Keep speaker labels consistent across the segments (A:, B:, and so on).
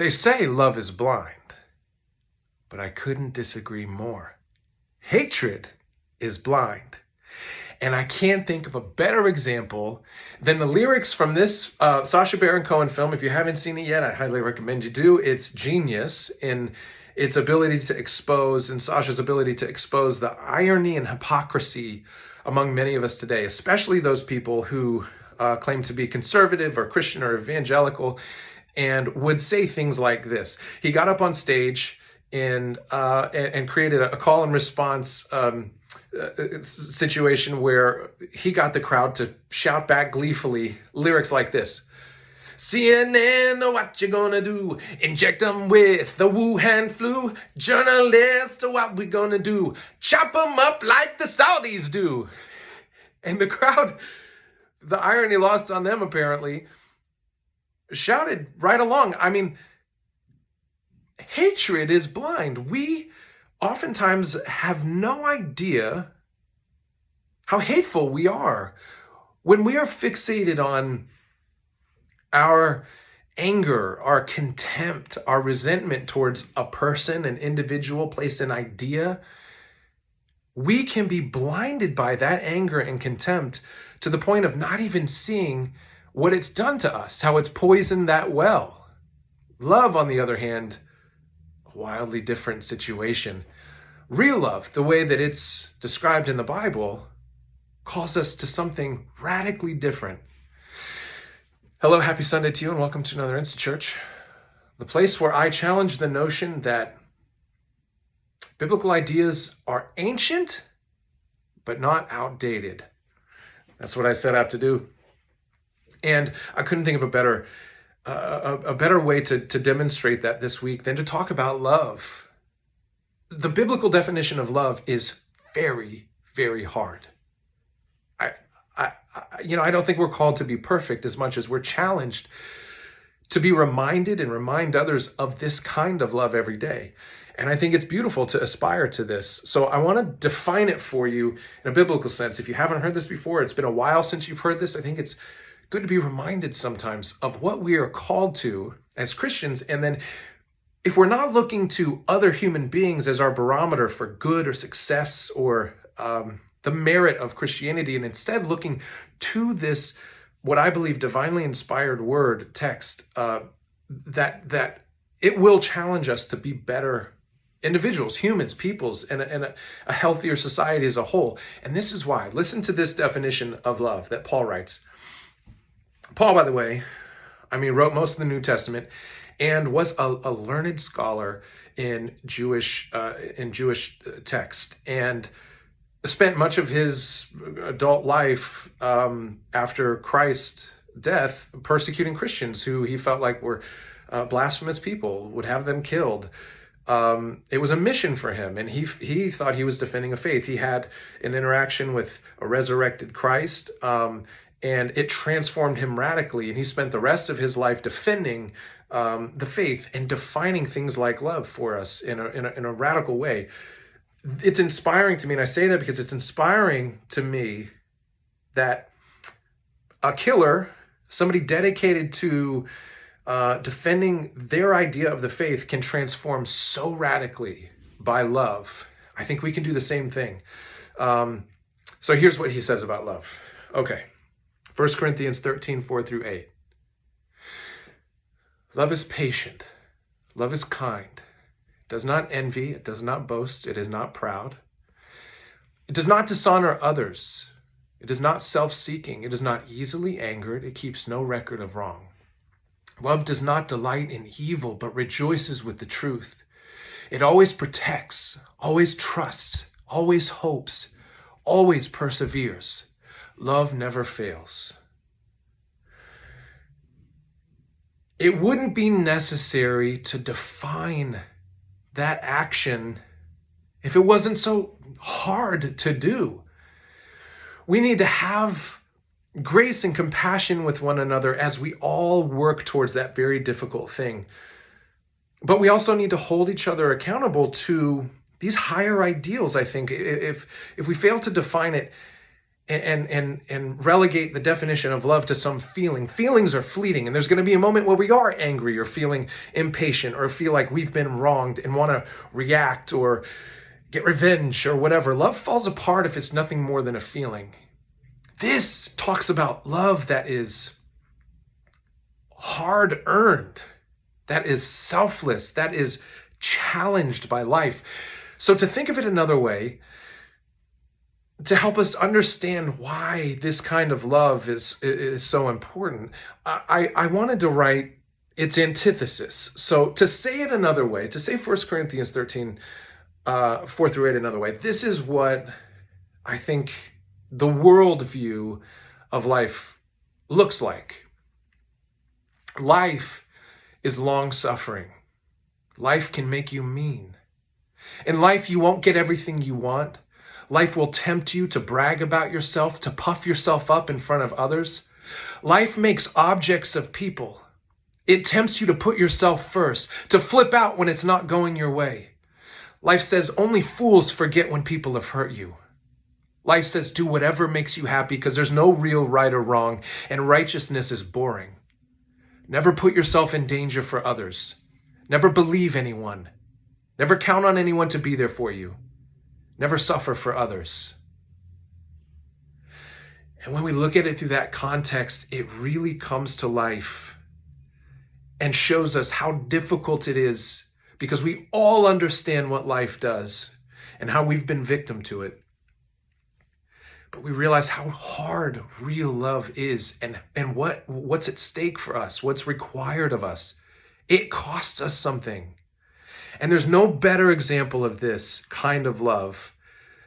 A: They say love is blind, but I couldn't disagree more. Hatred is blind. And I can't think of a better example than the lyrics from this Sacha Baron Cohen film. If you haven't seen it yet, I highly recommend you do. It's genius in its ability to expose, and Sacha's ability to expose the irony and hypocrisy among many of us today, especially those people who claim to be conservative or Christian or evangelical and would say things like this. He got up on stage and created a call and response situation where he got the crowd to shout back gleefully lyrics like this. CNN, what you gonna do? Inject them with the Wuhan flu? Journalists, what we gonna do? Chop them up like the Saudis do. And the crowd, the irony lost on them apparently, shouted right along. I mean, hatred is blind. We oftentimes have no idea how hateful we are when we are fixated on our anger, our contempt, our resentment towards a person, an individual, place, an idea. We can be blinded by that anger and contempt to the point of not even seeing what it's done to us, how it's poisoned that well. Love, on the other hand, a wildly different situation. Real love, the way that it's described in the Bible, calls us to something radically different. Hello, happy Sunday to you, and welcome to another Insta-Church, the place where I challenge the notion that biblical ideas are ancient, but not outdated. That's what I set out to do. And I couldn't think of a better way to demonstrate that this week than to talk about love. The biblical definition of love is very, very hard. I don't think we're called to be perfect as much as we're challenged to be reminded and remind others of this kind of love every day. And I think it's beautiful to aspire to this. So I want to define it for you in a biblical sense. If you haven't heard this before, it's been a while since you've heard this. I think it's good to be reminded sometimes of what we are called to as Christians. And then if we're not looking to other human beings as our barometer for good or success or the merit of Christianity, and instead looking to this, what I believe, divinely inspired word text, that it will challenge us to be better individuals, humans, peoples, and a healthier society as a whole. And this is why. Listen to this definition of love that Paul writes. Paul, by the way, wrote most of the New Testament and was a learned scholar in Jewish text, and spent much of his adult life after Christ's death persecuting Christians who he felt like were blasphemous people, would have them killed. It was a mission for him, and he thought he was defending a faith. He had an interaction with a resurrected Christ, and it transformed him radically, and he spent the rest of his life defending the faith and defining things like love for us in a radical way. It's inspiring to me, and I say that because it's inspiring to me that a killer, somebody dedicated to defending their idea of the faith, can transform so radically by love. I think we can do the same thing. So here's what he says about love. Okay, 1 Corinthians 13, 4-8. Love is patient. Love is kind. It does not envy. It does not boast. It is not proud. It does not dishonor others. It is not self-seeking. It is not easily angered. It keeps no record of wrong. Love does not delight in evil, but rejoices with the truth. It always protects, always trusts, always hopes, always perseveres. Love never fails. It wouldn't be necessary to define that action if it wasn't so hard to do. We need to have grace and compassion with one another as we all work towards that very difficult thing. But we also need to hold each other accountable to these higher ideals, I think. If we fail to define it and relegate the definition of love to some feeling. Feelings are fleeting, and there's going to be a moment where we are angry or feeling impatient or feel like we've been wronged and want to react or get revenge or whatever. Love falls apart if it's nothing more than a feeling. This talks about love that is hard earned, that is selfless, that is challenged by life. So to think of it another way, to help us understand why this kind of love is so important, I wanted to write its antithesis. So to say it another way, to say 1 Corinthians 13, 4 through 8 another way, this is what I think the worldview of life looks like. Life is long-suffering. Life can make you mean. In life, you won't get everything you want. Life will tempt you to brag about yourself, to puff yourself up in front of others. Life makes objects of people. It tempts you to put yourself first, to flip out when it's not going your way. Life says only fools forget when people have hurt you. Life says do whatever makes you happy because there's no real right or wrong, and righteousness is boring. Never put yourself in danger for others. Never believe anyone. Never count on anyone to be there for you. Never suffer for others. And when we look at it through that context, it really comes to life and shows us how difficult it is, because we all understand what life does and how we've been victim to it. But we realize how hard real love is and what's at stake for us, what's required of us. It costs us something. And there's no better example of this kind of love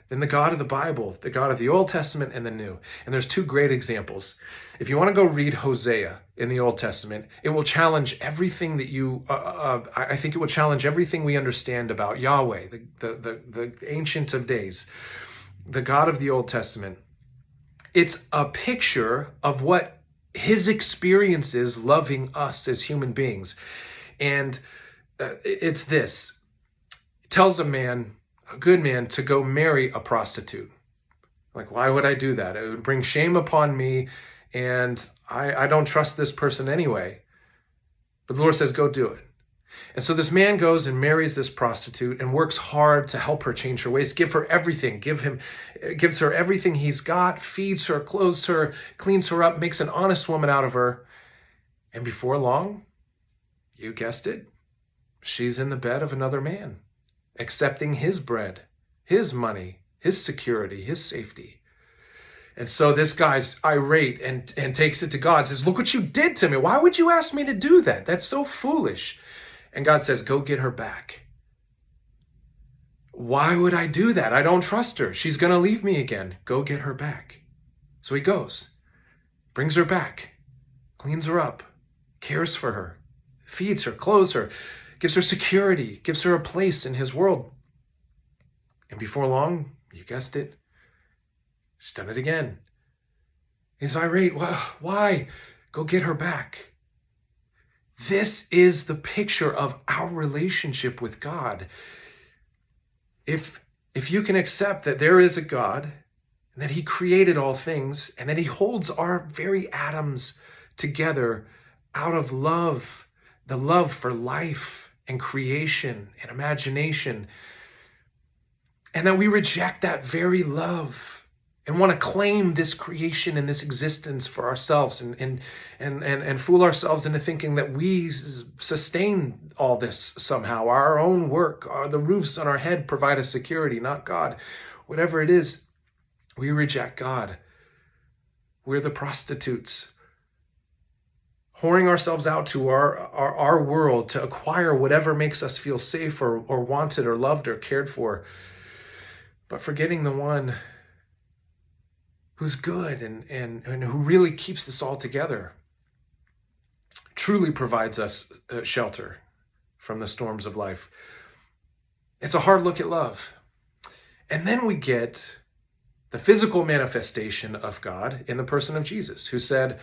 A: than the God of the Bible, the God of the Old Testament and the New. And there's two great examples. If you want to go read Hosea in the Old Testament, it will challenge everything that I think it will challenge everything we understand about Yahweh, the Ancient of Days, the God of the Old Testament. It's a picture of what his experience is loving us as human beings. And it's this. It tells a good man, to go marry a prostitute. Like, why would I do that? It would bring shame upon me, and I don't trust this person anyway. But the Lord says, go do it. And so this man goes and marries this prostitute and works hard to help her change her ways, give her everything, gives her everything he's got, feeds her, clothes her, cleans her up, makes an honest woman out of her. And before long, you guessed it, she's in the bed of another man, accepting his bread, his money, his security, his safety. And so this guy's irate and takes it to God, says, look what you did to me. Why would you ask me to do that? That's so foolish. And God says, go get her back. Why would I do that? I don't trust her. She's going to leave me again. Go get her back. So he goes, brings her back, cleans her up, cares for her, feeds her, clothes her, gives her security, gives her a place in his world. And before long, you guessed it, she's done it again. He's irate. Why? Go get her back. This is the picture of our relationship with God. If you can accept that there is a God, and that he created all things, and that he holds our very atoms together out of love, the love for life and creation and imagination, and that we reject that very love and want to claim this creation and this existence for ourselves and fool ourselves into thinking that we sustain all this somehow. Our own work, the roofs on our head provide us security, not God. Whatever it is, we reject God. We're the prostitutes, whoring ourselves out to our world to acquire whatever makes us feel safe or wanted or loved or cared for, but forgetting the one who's good and who really keeps this all together, truly provides us shelter from the storms of life. It's a hard look at love. And then we get the physical manifestation of God in the person of Jesus, who said,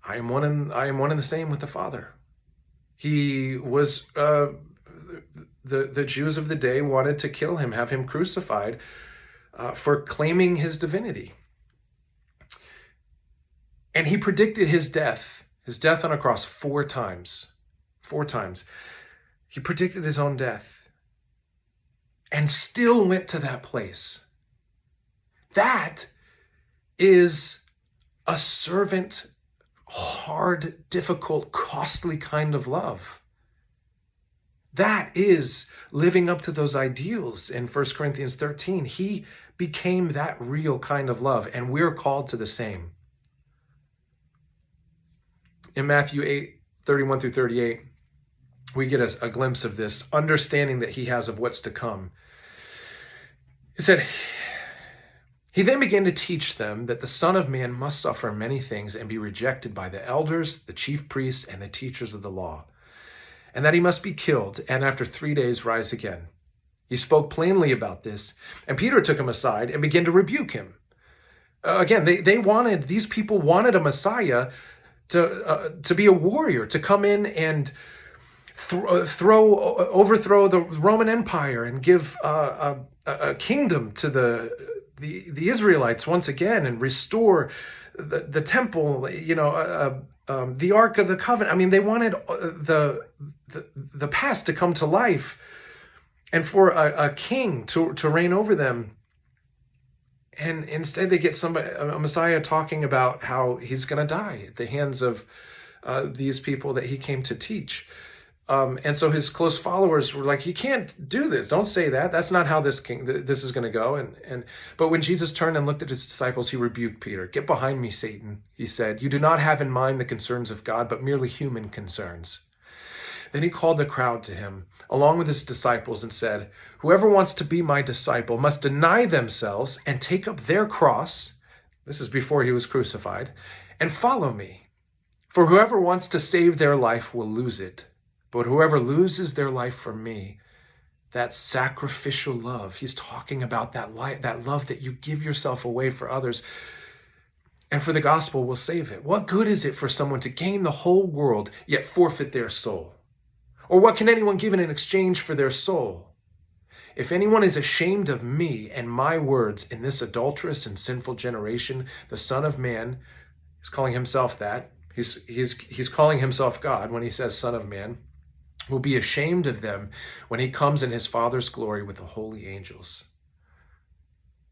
A: I am one and the same with the Father. He was, the Jews of the day wanted to kill him, have him crucified for claiming his divinity. And he predicted his death on a cross 4 times. 4 times. He predicted his own death and still went to that place. That is a servant, hard, difficult, costly kind of love. That is living up to those ideals in 1 Corinthians 13. He became that real kind of love, and we're called to the same. In Matthew 8:31-38, we get a glimpse of this understanding that he has of what's to come. He said, he then began to teach them that the Son of Man must suffer many things and be rejected by the elders, the chief priests, and the teachers of the law, and that he must be killed and after 3 days rise again. He spoke plainly about this, and Peter took him aside and began to rebuke him. Again, these people wanted a Messiah to be a warrior, to come in and overthrow the Roman Empire and give a kingdom to the Israelites once again and restore the temple, the Ark of the Covenant. I mean, they wanted the past to come to life and for a king to reign over them. And instead they get a Messiah talking about how he's going to die at the hands of these people that he came to teach. And so his close followers were like, you can't do this. Don't say that. That's not how this is going to go. But when Jesus turned and looked at his disciples, he rebuked Peter. Get behind me, Satan, he said. You do not have in mind the concerns of God, but merely human concerns. Then he called the crowd to him, along with his disciples, and said, whoever wants to be my disciple must deny themselves and take up their cross. This is before he was crucified, and follow me. For whoever wants to save their life will lose it. But whoever loses their life for me, that sacrificial love, he's talking about that love that you give yourself away for others, and for the gospel will save it. What good is it for someone to gain the whole world, yet forfeit their soul? Or what can anyone give in exchange for their soul? If anyone is ashamed of me and my words in this adulterous and sinful generation, the Son of Man, he's calling himself that, he's calling himself God when he says Son of Man, will be ashamed of them when he comes in his Father's glory with the holy angels.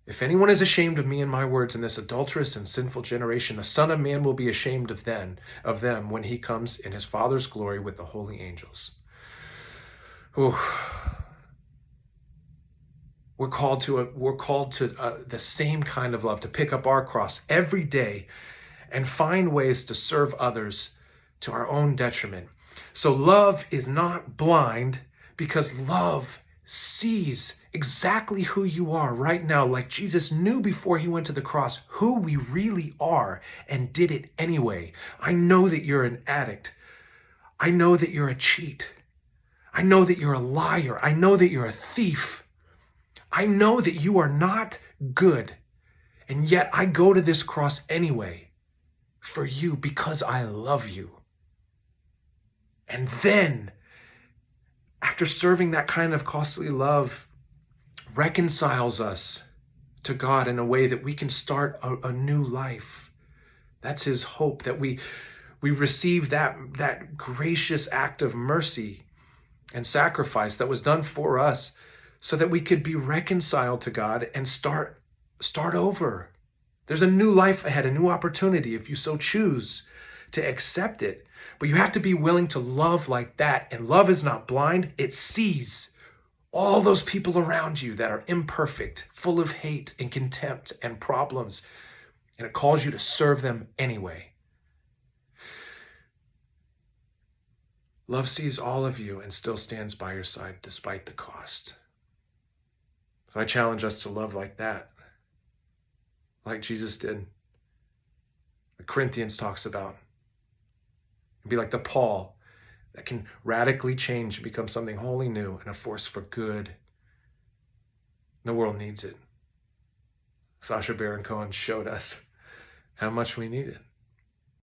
A: If anyone is ashamed of me and my words in this adulterous and sinful generation, the Son of Man will be ashamed of them when he comes in his Father's glory with the holy angels. Ooh. We're called to the same kind of love, to pick up our cross every day and find ways to serve others to our own detriment. So love is not blind, because love sees exactly who you are right now, like Jesus knew before he went to the cross who we really are and did it anyway. I know that you're an addict. I know that you're a cheat. I know that you're a liar. I know that you're a thief. I know that you are not good. And yet I go to this cross anyway for you because I love you. And then, after serving that kind of costly love, reconciles us to God in a way that we can start a new life. That's his hope, that we receive that gracious act of mercy and sacrifice that was done for us so that we could be reconciled to God and start over. There's a new life ahead, a new opportunity if you so choose to accept it. But you have to be willing to love like that. And love is not blind. It sees all those people around you that are imperfect, full of hate and contempt and problems. And it calls you to serve them anyway. Love sees all of you and still stands by your side despite the cost. So I challenge us to love like that, like Jesus did. The Corinthians talks about. Be like the Paul that can radically change and become something wholly new and a force for good. The world needs it. Sacha Baron Cohen showed us how much we need it.